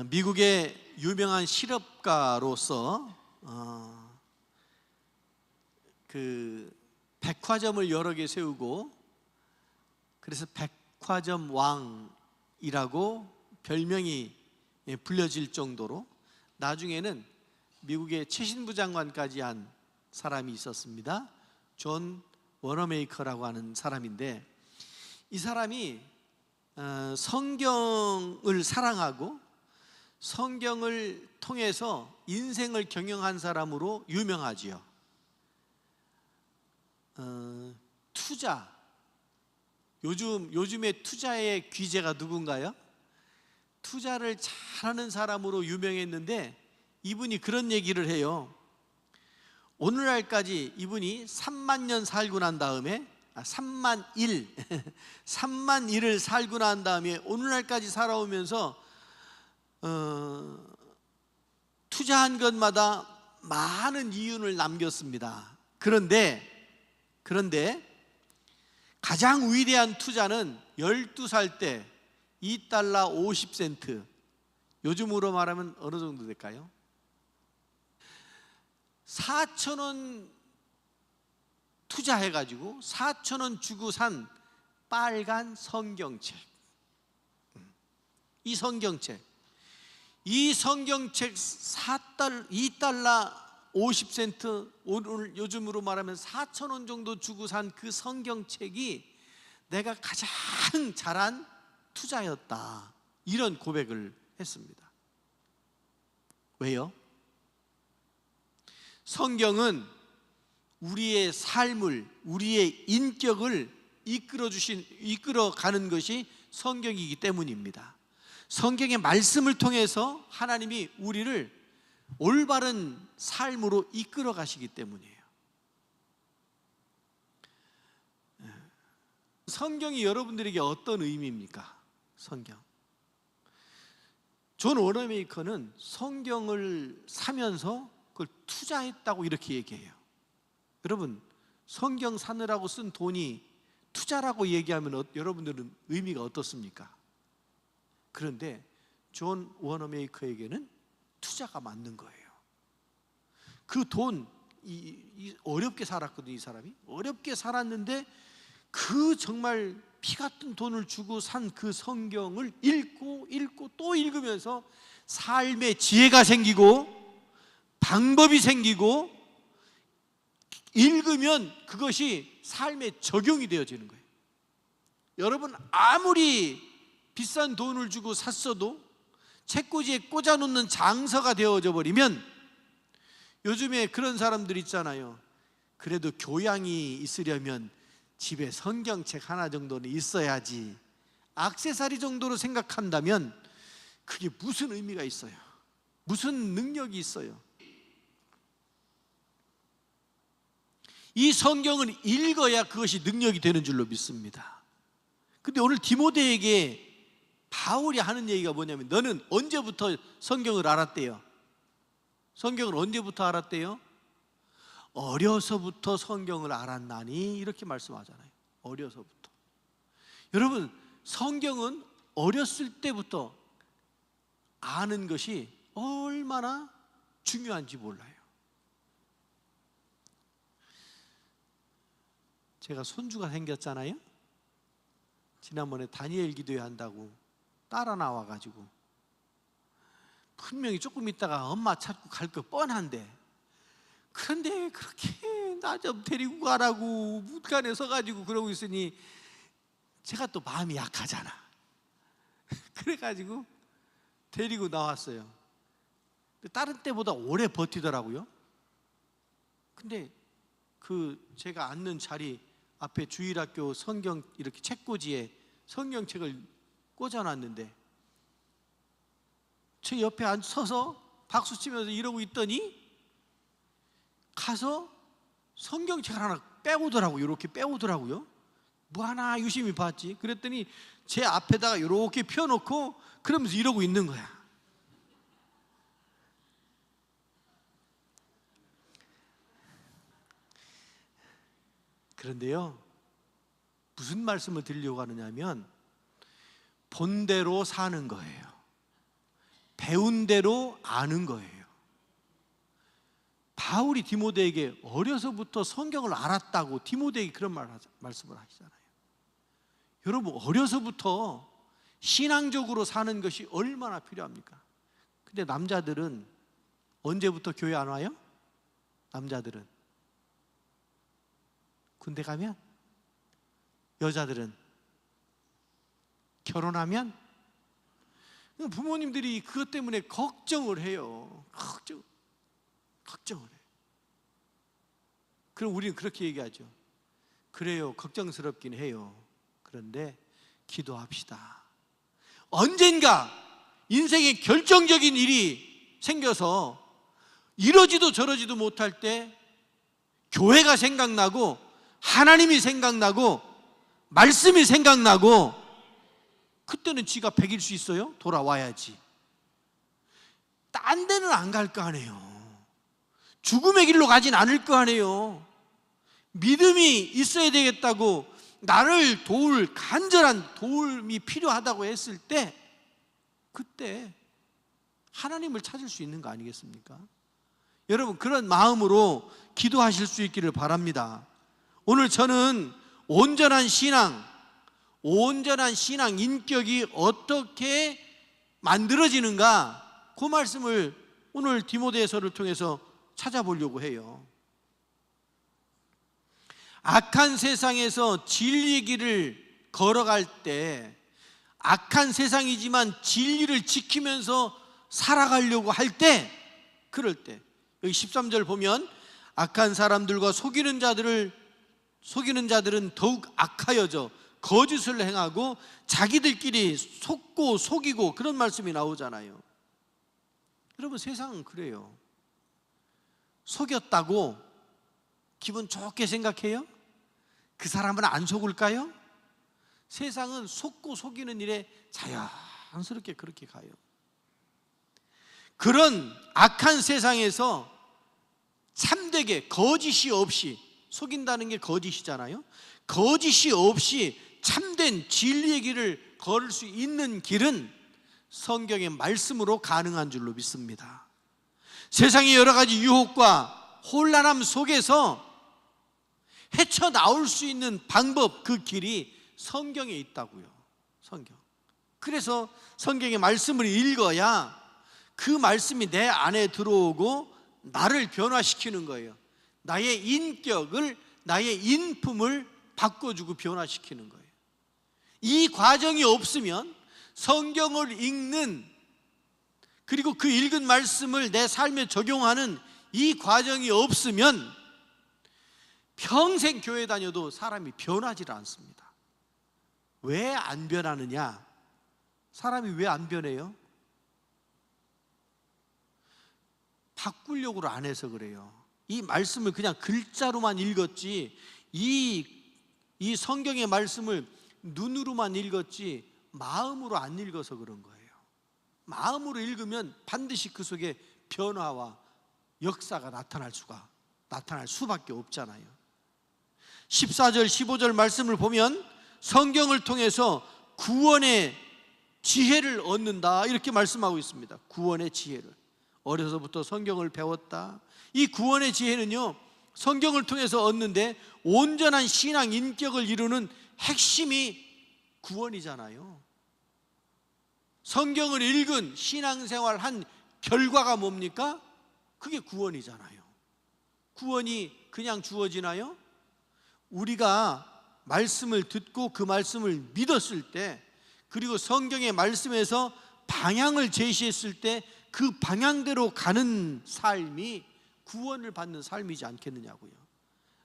미국의 유명한 실업가로서 그 백화점을 여러 개 세우고 그래서 백화점 왕이라고 별명이 불려질 정도로 나중에는 미국의 최신부 장관까지 한 사람이 있었습니다. 존 워너메이커라고 하는 사람인데, 이 사람이 성경을 사랑하고 성경을 통해서 인생을 경영한 사람으로 유명하지요. 투자, 요즘에 투자의 귀재가 누군가요? 투자를 잘하는 사람으로 유명했는데, 이분이 그런 얘기를 해요. 오늘날까지 이분이 3만 년 살고 난 다음에 3만 1을 살고 난 다음에 오늘날까지 살아오면서 투자한 것마다 많은 이윤을 남겼습니다. 그런데 가장 위대한 투자는 12살 때 $2 50센트, 요즘으로 말하면 어느 정도 될까요? 4,000원 투자해가지고 4,000원 주고 산 빨간 성경책. 이 성경책 $2 50센트, 오늘 요즘으로 말하면 4,000원 정도 주고 산 그 성경책이 내가 가장 잘한 투자였다, 이런 고백을 했습니다. 왜요? 성경은 우리의 삶을, 우리의 인격을 이끌어가는 것이 성경이기 때문입니다. 성경의 말씀을 통해서 하나님이 우리를 올바른 삶으로 이끌어 가시기 때문이에요. 성경이 여러분들에게 어떤 의미입니까? 성경. 존 워너메이커는 성경을 사면서 그걸 투자했다고 이렇게 얘기해요. 여러분, 성경 사느라고 쓴 돈이 투자라고 얘기하면 여러분들은 의미가 어떻습니까? 그런데 존 워너메이커에게는 투자가 맞는 거예요. 그 돈, 어렵게 살았거든요. 이 사람이 어렵게 살았는데 그 정말 피 같은 돈을 주고 산 그 성경을 읽고 또 읽으면서 삶의 지혜가 생기고 방법이 생기고, 읽으면 그것이 삶에 적용이 되어지는 거예요. 여러분, 아무리 비싼 돈을 주고 샀어도 책꽂이에 꽂아놓는 장서가 되어져 버리면, 요즘에 그런 사람들 있잖아요. 그래도 교양이 있으려면 집에 성경책 하나 정도는 있어야지, 액세서리 정도로 생각한다면 그게 무슨 의미가 있어요? 무슨 능력이 있어요? 이 성경을 읽어야 그것이 능력이 되는 줄로 믿습니다. 근데 오늘 디모데에게 바울이 하는 얘기가 뭐냐면, 너는 언제부터 성경을 알았대요? 성경을 언제부터 알았대요? 어려서부터 성경을 알았나니, 이렇게 말씀하잖아요. 어려서부터. 여러분, 성경은 어렸을 때부터 아는 것이 얼마나 중요한지 몰라요. 제가 손주가 생겼잖아요. 지난번에 다니엘 기도회 한다고 따라 나와가지고, 분명히 조금 있다가 엄마 찾고 갈 거 뻔한데, 그런데 그렇게 나 좀 데리고 가라고 문간에 서가지고 그러고 있으니 제가 또 마음이 약하잖아. 그래가지고 데리고 나왔어요. 다른 때보다 오래 버티더라고요. 근데 제가 앉는 자리 앞에 주일학교 성경 이렇게 책꽂이에 성경책을 꽂아놨는데, 제 옆에 서서 박수 치면서 이러고 있더니 가서 성경책을 하나 빼오더라고요. 이렇게 빼오더라고요. 뭐 하나 유심히 봤지. 그랬더니 제 앞에다가 이렇게 펴놓고 그러면서 이러고 있는 거야. 그런데요, 무슨 말씀을 드리려고 하느냐면 본대로 사는 거예요. 배운 대로 아는 거예요. 바울이 디모데에게 어려서부터 성경을 알았다고 디모데에게 그런 말씀을 하시잖아요. 여러분, 어려서부터 신앙적으로 사는 것이 얼마나 필요합니까? 근데 남자들은 언제부터 교회 안 와요? 남자들은 군대 가면, 여자들은 결혼하면. 부모님들이 그것 때문에 걱정을 해요. 걱정을 해요. 그럼 우리는 그렇게 얘기하죠. 그래요, 걱정스럽긴 해요. 그런데 기도합시다. 언젠가 인생의 결정적인 일이 생겨서 이러지도 저러지도 못할 때 교회가 생각나고, 하나님이 생각나고, 말씀이 생각나고, 그때는 지가 100일 수 있어요? 돌아와야지. 딴 데는 안 갈 거 아니에요. 죽음의 길로 가진 않을 거 아니에요. 믿음이 있어야 되겠다고, 나를 도울 간절한 도움이 필요하다고 했을 때, 그때 하나님을 찾을 수 있는 거 아니겠습니까? 여러분, 그런 마음으로 기도하실 수 있기를 바랍니다. 오늘 저는 온전한 신앙 인격이 어떻게 만들어지는가, 그 말씀을 오늘 디모데서를 통해서 찾아보려고 해요. 악한 세상에서 진리의 길을 걸어갈 때, 악한 세상이지만 진리를 지키면서 살아가려고 할 때, 그럴 때 여기 13절 보면, 악한 사람들과 속이는 자들은 더욱 악하여져 거짓을 행하고 자기들끼리 속고 속이고, 그런 말씀이 나오잖아요. 여러분, 세상은 그래요. 속였다고 기분 좋게 생각해요? 그 사람은 안 속을까요? 세상은 속고 속이는 일에 자연스럽게 그렇게 가요. 그런 악한 세상에서 참되게, 거짓이 없이, 속인다는 게 거짓이잖아요. 거짓이 없이 참된 진리의 길을 걸을 수 있는 길은 성경의 말씀으로 가능한 줄로 믿습니다. 세상의 여러 가지 유혹과 혼란함 속에서 헤쳐나올 수 있는 방법, 그 길이 성경에 있다고요. 성경. 그래서 성경의 말씀을 읽어야 그 말씀이 내 안에 들어오고 나를 변화시키는 거예요. 나의 인격을, 나의 인품을 바꿔주고 변화시키는 거예요. 이 과정이 없으면, 성경을 읽는, 그리고 그 읽은 말씀을 내 삶에 적용하는 이 과정이 없으면 평생 교회 다녀도 사람이 변하지 않습니다. 왜 안 변하느냐? 사람이 왜 안 변해요? 바꾸려고 안 해서 그래요. 이 말씀을 그냥 글자로만 읽었지, 이 성경의 말씀을 눈으로만 읽었지 마음으로 안 읽어서 그런 거예요. 마음으로 읽으면 반드시 그 속에 변화와 역사가 나타날 수밖에 없잖아요. 14절 15절 말씀을 보면 성경을 통해서 구원의 지혜를 얻는다, 이렇게 말씀하고 있습니다. 구원의 지혜를. 어려서부터 성경을 배웠다. 이 구원의 지혜는요, 성경을 통해서 얻는데 온전한 신앙 인격을 이루는 핵심이 구원이잖아요. 성경을 읽은 신앙생활 한 결과가 뭡니까? 그게 구원이잖아요. 구원이 그냥 주어지나요? 우리가 말씀을 듣고 그 말씀을 믿었을 때, 그리고 성경의 말씀에서 방향을 제시했을 때 그 방향대로 가는 삶이 구원을 받는 삶이지 않겠느냐고요.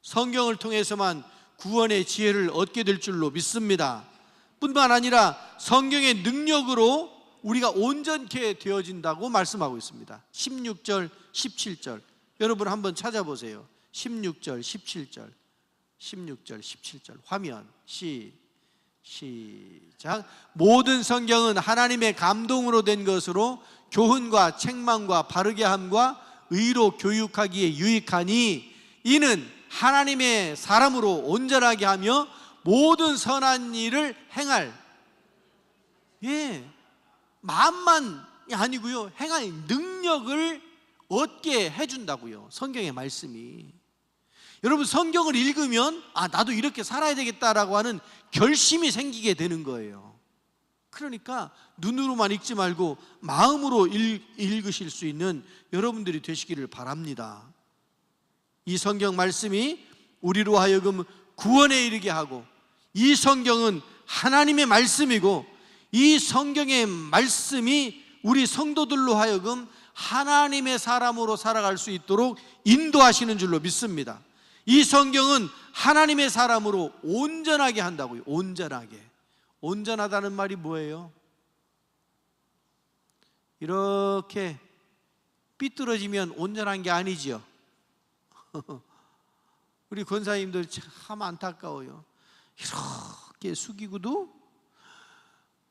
성경을 통해서만 구원의 지혜를 얻게 될 줄로 믿습니다. 뿐만 아니라 성경의 능력으로 우리가 온전케 되어진다고 말씀하고 있습니다. 16절 17절 여러분 한번 찾아보세요. 16절 17절 16절 17절 화면 시작. 모든 성경은 하나님의 감동으로 된 것으로 교훈과 책망과 바르게 함과 의로 교육하기에 유익하니, 이는 하나님의 사람으로 온전하게 하며 모든 선한 일을 행할, 마음만 아니고요, 행할 능력을 얻게 해준다고요. 성경의 말씀이. 여러분, 성경을 읽으면 나도 이렇게 살아야 되겠다라고 하는 결심이 생기게 되는 거예요. 그러니까 눈으로만 읽지 말고 마음으로 읽으실 수 있는 여러분들이 되시기를 바랍니다. 이 성경 말씀이 우리로 하여금 구원에 이르게 하고, 이 성경은 하나님의 말씀이고, 이 성경의 말씀이 우리 성도들로 하여금 하나님의 사람으로 살아갈 수 있도록 인도하시는 줄로 믿습니다. 이 성경은 하나님의 사람으로 온전하게 한다고요. 온전하게. 온전하다는 말이 뭐예요? 이렇게 삐뚤어지면 온전한 게 아니지요. 우리 권사님들 참 안타까워요. 이렇게 숙이고도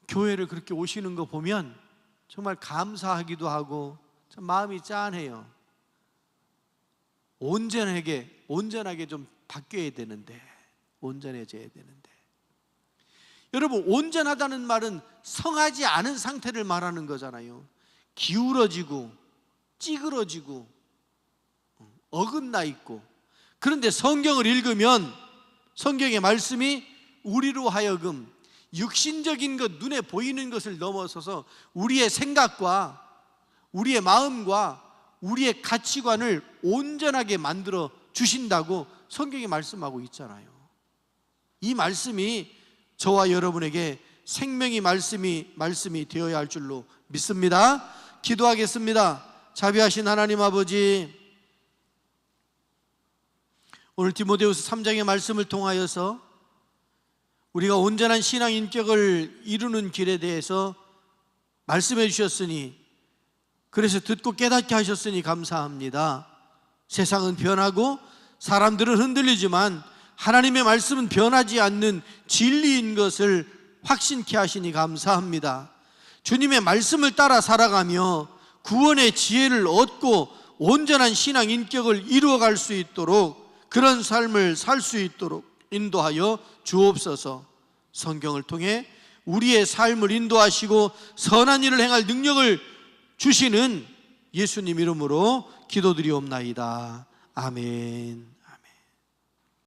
교회를 그렇게 오시는 거 보면 정말 감사하기도 하고 참 마음이 짠해요. 온전하게 좀 바뀌어야 되는데, 온전해져야 되는데. 여러분, 온전하다는 말은 성하지 않은 상태를 말하는 거잖아요. 기울어지고 찌그러지고 어긋나 있고. 그런데 성경을 읽으면 성경의 말씀이 우리로 하여금 육신적인 것, 눈에 보이는 것을 넘어서서 우리의 생각과 우리의 마음과 우리의 가치관을 온전하게 만들어 주신다고 성경이 말씀하고 있잖아요. 이 말씀이 저와 여러분에게 생명의 말씀이 되어야 할 줄로 믿습니다. 기도하겠습니다. 자비하신 하나님 아버지, 오늘 디모데후서 3장의 말씀을 통하여서 우리가 온전한 신앙 인격을 이루는 길에 대해서 말씀해 주셨으니, 그래서 듣고 깨닫게 하셨으니 감사합니다. 세상은 변하고 사람들은 흔들리지만 하나님의 말씀은 변하지 않는 진리인 것을 확신케 하시니 감사합니다. 주님의 말씀을 따라 살아가며 구원의 지혜를 얻고 온전한 신앙 인격을 이루어갈 수 있도록, 그런 삶을 살 수 있도록 인도하여 주옵소서. 성경을 통해 우리의 삶을 인도하시고 선한 일을 행할 능력을 주시는 예수님 이름으로 기도드리옵나이다. 아멘.